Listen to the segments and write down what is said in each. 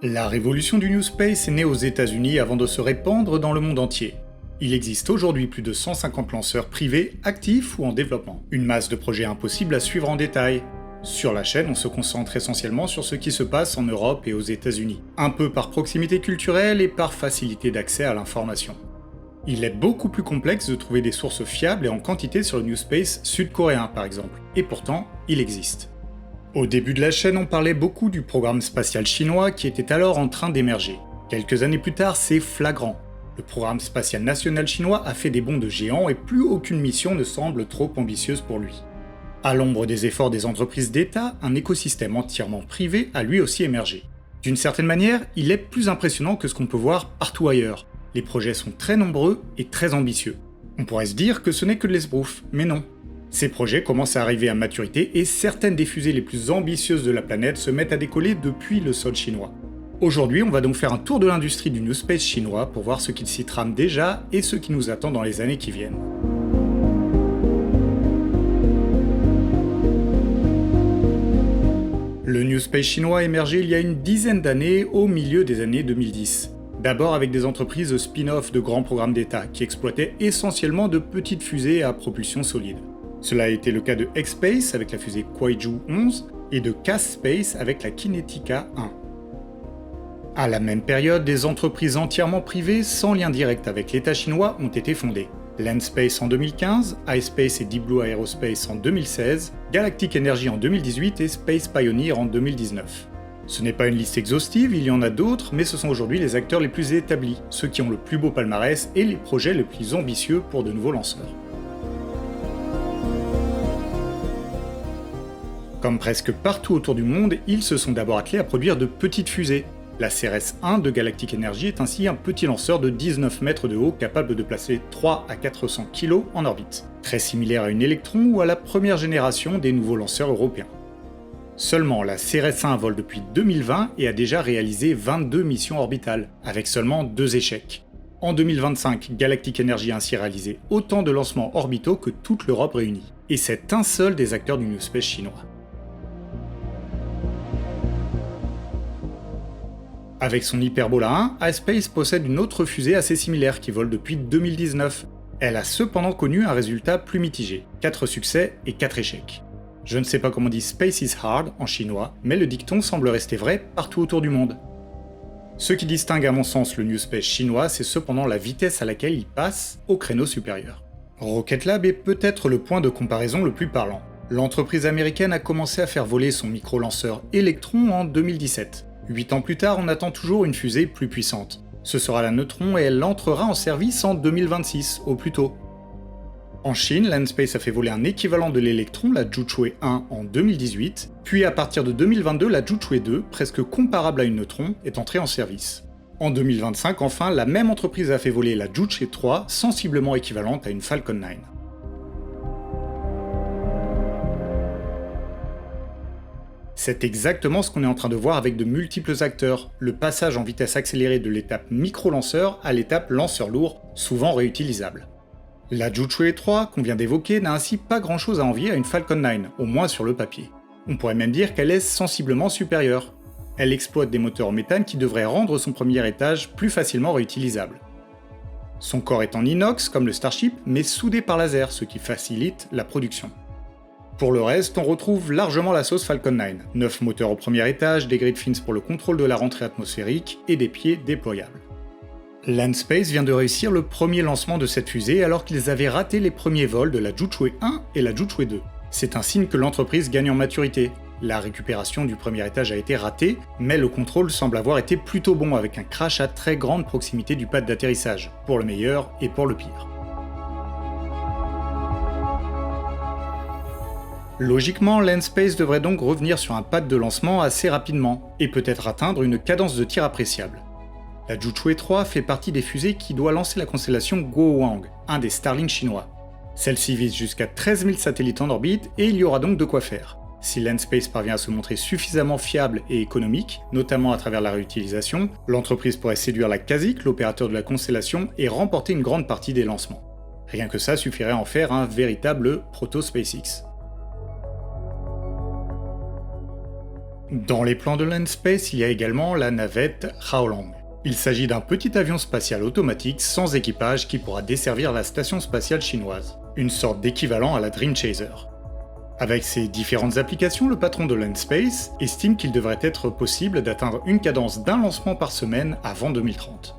La révolution du New Space est née aux États-Unis avant de se répandre dans le monde entier. Il existe aujourd'hui plus de 150 lanceurs privés, actifs ou en développement. Une masse de projets impossibles à suivre en détail. Sur la chaîne, on se concentre essentiellement sur ce qui se passe en Europe et aux États-Unis, un peu par proximité culturelle et par facilité d'accès à l'information. Il est beaucoup plus complexe de trouver des sources fiables et en quantité sur le New Space sud-coréen par exemple, et pourtant, il existe. Au début de la chaîne, on parlait beaucoup du programme spatial chinois qui était alors en train d'émerger. Quelques années plus tard, c'est flagrant. Le programme spatial national chinois a fait des bonds de géant et plus aucune mission ne semble trop ambitieuse pour lui. À l'ombre des efforts des entreprises d'État, un écosystème entièrement privé a lui aussi émergé. D'une certaine manière, il est plus impressionnant que ce qu'on peut voir partout ailleurs. Les projets sont très nombreux et très ambitieux. On pourrait se dire que ce n'est que de l'esbrouf, mais non. Ces projets commencent à arriver à maturité et certaines des fusées les plus ambitieuses de la planète se mettent à décoller depuis le sol chinois. Aujourd'hui, on va donc faire un tour de l'industrie du New Space chinois pour voir ce qu'il s'y trame déjà et ce qui nous attend dans les années qui viennent. Le New Space chinois a émergé il y a une dizaine d'années, au milieu des années 2010. D'abord avec des entreprises spin-off de grands programmes d'État qui exploitaient essentiellement de petites fusées à propulsion solide. Cela a été le cas de X-Space avec la fusée Kuaizhou 11 et de Cas-Space avec la Kinetica 1. À la même période, des entreprises entièrement privées sans lien direct avec l'État chinois ont été fondées. Landspace en 2015, iSpace et Deep Blue Aerospace en 2016, Galactic Energy en 2018 et Space Pioneer en 2019. Ce n'est pas une liste exhaustive, il y en a d'autres, mais ce sont aujourd'hui les acteurs les plus établis, ceux qui ont le plus beau palmarès et les projets les plus ambitieux pour de nouveaux lanceurs. Comme presque partout autour du monde, ils se sont d'abord attelés à produire de petites fusées. La CRS-1 de Galactic Energy est ainsi un petit lanceur de 19 mètres de haut capable de placer 3 à 400 kg en orbite, très similaire à une Electron ou à la première génération des nouveaux lanceurs européens. Seulement, la CRS-1 vole depuis 2020 et a déjà réalisé 22 missions orbitales, avec seulement 2 échecs. En 2025, Galactic Energy a ainsi réalisé autant de lancements orbitaux que toute l'Europe réunie. Et c'est un seul des acteurs du New Space chinois. Avec son Hyperbola 1, iSpace possède une autre fusée assez similaire qui vole depuis 2019. Elle a cependant connu un résultat plus mitigé, 4 succès et 4 échecs. Je ne sais pas comment on dit Space is hard en chinois, mais le dicton semble rester vrai partout autour du monde. Ce qui distingue à mon sens le New Space chinois, c'est cependant la vitesse à laquelle il passe au créneau supérieur. Rocket Lab est peut-être le point de comparaison le plus parlant. L'entreprise américaine a commencé à faire voler son micro-lanceur Electron en 2017. 8 ans plus tard, on attend toujours une fusée plus puissante. Ce sera la Neutron et elle entrera en service en 2026, au plus tôt. En Chine, Landspace a fait voler un équivalent de l'Electron, la Zhuchué 1, en 2018, puis à partir de 2022, la Zhuchué 2, presque comparable à une Neutron, est entrée en service. En 2025, enfin, la même entreprise a fait voler la Zhuchué 3, sensiblement équivalente à une Falcon 9. C'est exactement ce qu'on est en train de voir avec de multiples acteurs, le passage en vitesse accélérée de l'étape micro-lanceur à l'étape lanceur lourd, souvent réutilisable. La Zhuchué 3, qu'on vient d'évoquer, n'a ainsi pas grand chose à envier à une Falcon 9, au moins sur le papier. On pourrait même dire qu'elle est sensiblement supérieure. Elle exploite des moteurs en méthane qui devraient rendre son premier étage plus facilement réutilisable. Son corps est en inox comme le Starship, mais soudé par laser, ce qui facilite la production. Pour le reste, on retrouve largement la sauce Falcon 9. 9 moteurs au premier étage, des grid fins pour le contrôle de la rentrée atmosphérique et des pieds déployables. Landspace vient de réussir le premier lancement de cette fusée alors qu'ils avaient raté les premiers vols de la Zhuchué 1 et la Zhuchué 2. C'est un signe que l'entreprise gagne en maturité. La récupération du premier étage a été ratée, mais le contrôle semble avoir été plutôt bon avec un crash à très grande proximité du pad d'atterrissage, pour le meilleur et pour le pire. Logiquement, Landspace devrait donc revenir sur un pad de lancement assez rapidement, et peut-être atteindre une cadence de tir appréciable. La Zhuchué 3 fait partie des fusées qui doit lancer la constellation Guowang, un des Starlink chinois. Celle-ci vise jusqu'à 13 000 satellites en orbite et il y aura donc de quoi faire. Si Landspace parvient à se montrer suffisamment fiable et économique, notamment à travers la réutilisation, l'entreprise pourrait séduire la CASIC, l'opérateur de la constellation, et remporter une grande partie des lancements. Rien que ça suffirait à en faire un véritable proto-SpaceX. Dans les plans de Landspace, il y a également la navette Haolong. Il s'agit d'un petit avion spatial automatique sans équipage qui pourra desservir la station spatiale chinoise, une sorte d'équivalent à la Dream Chaser. Avec ses différentes applications, le patron de Landspace estime qu'il devrait être possible d'atteindre une cadence d'un lancement par semaine avant 2030.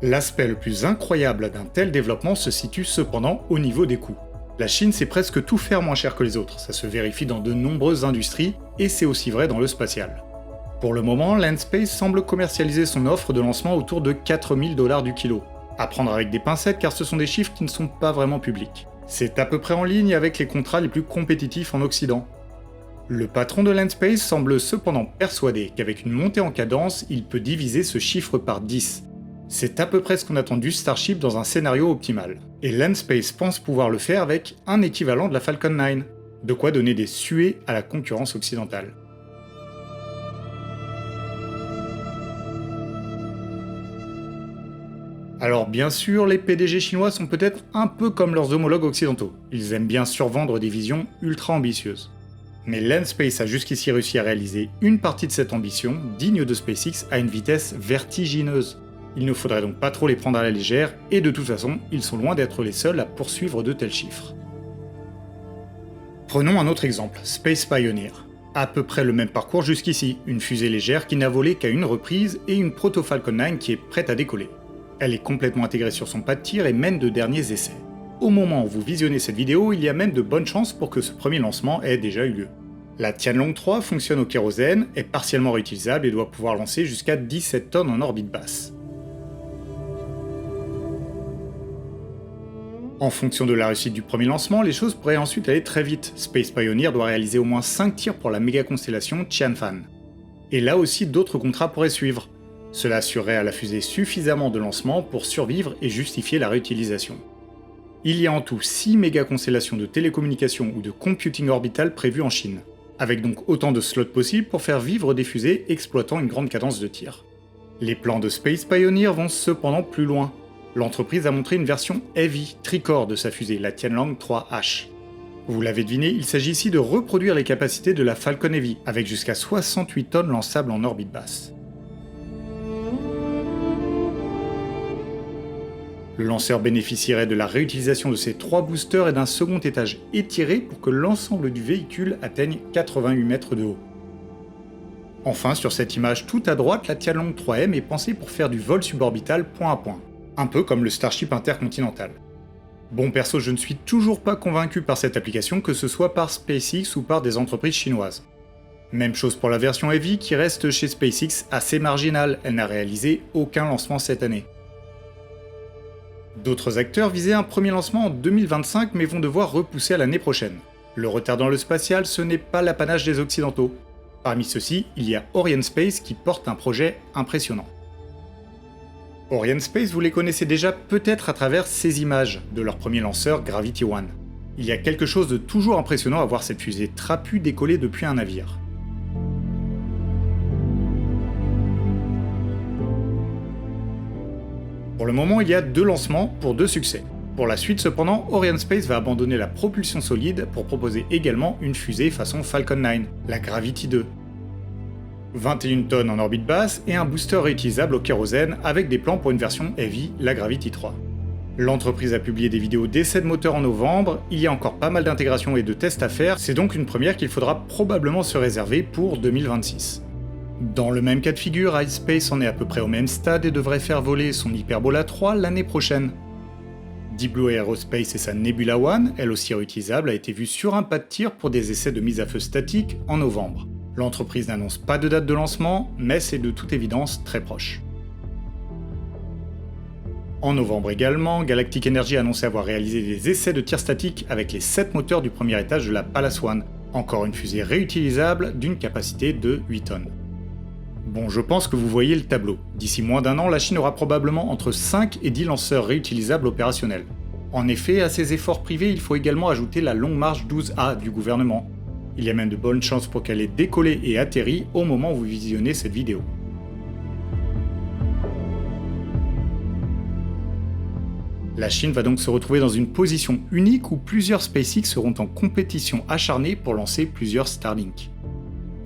L'aspect le plus incroyable d'un tel développement se situe cependant au niveau des coûts. La Chine sait presque tout faire moins cher que les autres, ça se vérifie dans de nombreuses industries, et c'est aussi vrai dans le spatial. Pour le moment, Landspace semble commercialiser son offre de lancement autour de 4000 $ du kilo. À prendre avec des pincettes car ce sont des chiffres qui ne sont pas vraiment publics. C'est à peu près en ligne avec les contrats les plus compétitifs en Occident. Le patron de Landspace semble cependant persuadé qu'avec une montée en cadence, il peut diviser ce chiffre par 10. C'est à peu près ce qu'on attend du Starship dans un scénario optimal. Et Landspace pense pouvoir le faire avec un équivalent de la Falcon 9. De quoi donner des suées à la concurrence occidentale. Alors bien sûr, les PDG chinois sont peut-être un peu comme leurs homologues occidentaux. Ils aiment bien survendre des visions ultra ambitieuses. Mais Landspace a jusqu'ici réussi à réaliser une partie de cette ambition, digne de SpaceX, à une vitesse vertigineuse. Il ne faudrait donc pas trop les prendre à la légère, et de toute façon, ils sont loin d'être les seuls à poursuivre de tels chiffres. Prenons un autre exemple, Space Pioneer. À peu près le même parcours jusqu'ici, une fusée légère qui n'a volé qu'à une reprise et une proto Falcon 9 qui est prête à décoller. Elle est complètement intégrée sur son pas de tir et mène de derniers essais. Au moment où vous visionnez cette vidéo, il y a même de bonnes chances pour que ce premier lancement ait déjà eu lieu. La Tianlong 3 fonctionne au kérosène, est partiellement réutilisable et doit pouvoir lancer jusqu'à 17 tonnes en orbite basse. En fonction de la réussite du premier lancement, les choses pourraient ensuite aller très vite. Space Pioneer doit réaliser au moins 5 tirs pour la méga constellation Tianfan. Et là aussi d'autres contrats pourraient suivre. Cela assurerait à la fusée suffisamment de lancements pour survivre et justifier la réutilisation. Il y a en tout 6 méga-constellations de télécommunications ou de computing orbital prévues en Chine, avec donc autant de slots possibles pour faire vivre des fusées exploitant une grande cadence de tir. Les plans de Space Pioneer vont cependant plus loin. L'entreprise a montré une version Heavy tricorps de sa fusée, la Tianlong 3H. Vous l'avez deviné, il s'agit ici de reproduire les capacités de la Falcon Heavy, avec jusqu'à 68 tonnes lançables en orbite basse. Le lanceur bénéficierait de la réutilisation de ses 3 boosters et d'un second étage étiré pour que l'ensemble du véhicule atteigne 88 mètres de haut. Enfin, sur cette image tout à droite, la Tianlong 3M est pensée pour faire du vol suborbital point à point, un peu comme le Starship intercontinental. Bon perso, je ne suis toujours pas convaincu par cette application, que ce soit par SpaceX ou par des entreprises chinoises. Même chose pour la version Heavy qui reste chez SpaceX assez marginale, elle n'a réalisé aucun lancement cette année. D'autres acteurs visaient un premier lancement en 2025 mais vont devoir repousser à l'année prochaine. Le retard dans le spatial, ce n'est pas l'apanage des occidentaux. Parmi ceux-ci, il y a Orionspace qui porte un projet impressionnant. Orionspace, vous les connaissez déjà peut-être à travers ces images de leur premier lanceur Gravity 1. Il y a quelque chose de toujours impressionnant à voir cette fusée trapue décoller depuis un navire. Pour le moment, il y a 2 lancements pour 2 succès. Pour la suite cependant, Orionspace va abandonner la propulsion solide pour proposer également une fusée façon Falcon 9, la Gravity 2. 21 tonnes en orbite basse et un booster réutilisable au kérosène avec des plans pour une version Heavy, la Gravity 3. L'entreprise a publié des vidéos d'essais de moteur en novembre, il y a encore pas mal d'intégration et de tests à faire, c'est donc une première qu'il faudra probablement se réserver pour 2026. Dans le même cas de figure, iSpace en est à peu près au même stade et devrait faire voler son Hyperbola 3 l'année prochaine. Deep Blue Aerospace et sa Nebula One, elle aussi réutilisable, a été vue sur un pas de tir pour des essais de mise à feu statique en novembre. L'entreprise n'annonce pas de date de lancement, mais c'est de toute évidence très proche. En novembre également, Galactic Energy a annoncé avoir réalisé des essais de tir statique avec les 7 moteurs du premier étage de la Pallas One, encore une fusée réutilisable d'une capacité de 8 tonnes. Bon, je pense que vous voyez le tableau. D'ici moins d'1 an, la Chine aura probablement entre 5 et 10 lanceurs réutilisables opérationnels. En effet, à ces efforts privés, il faut également ajouter la Longue Marche 12A du gouvernement. Il y a même de bonnes chances pour qu'elle ait décollé et atterri au moment où vous visionnez cette vidéo. La Chine va donc se retrouver dans une position unique où plusieurs SpaceX seront en compétition acharnée pour lancer plusieurs Starlink.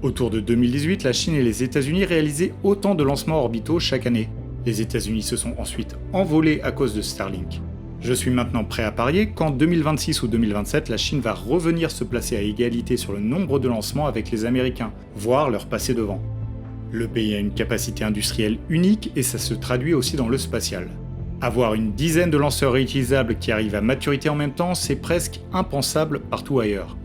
Autour de 2018, la Chine et les États-Unis réalisaient autant de lancements orbitaux chaque année. Les États-Unis se sont ensuite envolés à cause de Starlink. Je suis maintenant prêt à parier qu'en 2026 ou 2027, la Chine va revenir se placer à égalité sur le nombre de lancements avec les Américains, voire leur passer devant. Le pays a une capacité industrielle unique et ça se traduit aussi dans le spatial. Avoir une dizaine de lanceurs réutilisables qui arrivent à maturité en même temps, c'est presque impensable partout ailleurs.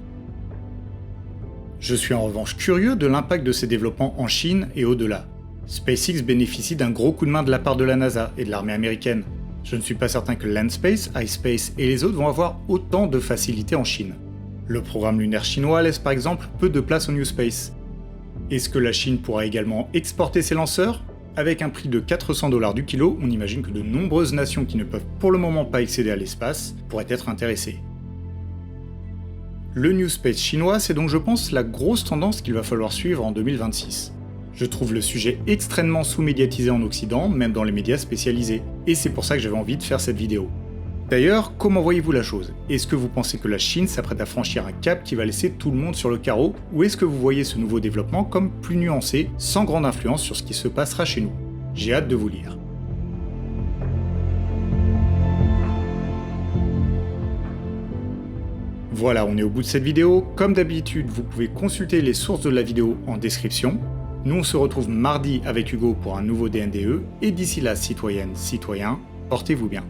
Je suis en revanche curieux de l'impact de ces développements en Chine et au-delà. SpaceX bénéficie d'un gros coup de main de la part de la NASA et de l'armée américaine. Je ne suis pas certain que Landspace, iSpace et les autres vont avoir autant de facilité en Chine. Le programme lunaire chinois laisse par exemple peu de place au New Space. Est-ce que la Chine pourra également exporter ses lanceurs ? Avec un prix de 400 $ du kilo, on imagine que de nombreuses nations qui ne peuvent pour le moment pas accéder à l'espace pourraient être intéressées. Le New Space chinois, c'est donc je pense la grosse tendance qu'il va falloir suivre en 2026. Je trouve le sujet extrêmement sous-médiatisé en Occident, même dans les médias spécialisés, et c'est pour ça que j'avais envie de faire cette vidéo. D'ailleurs, comment voyez-vous la chose ? Est-ce que vous pensez que la Chine s'apprête à franchir un cap qui va laisser tout le monde sur le carreau, ou est-ce que vous voyez ce nouveau développement comme plus nuancé, sans grande influence sur ce qui se passera chez nous ? J'ai hâte de vous lire. Voilà, on est au bout de cette vidéo. Comme d'habitude, vous pouvez consulter les sources de la vidéo en description. Nous, on se retrouve mardi avec Hugo pour un nouveau DNDE, et d'ici là, citoyennes, citoyens, portez-vous bien.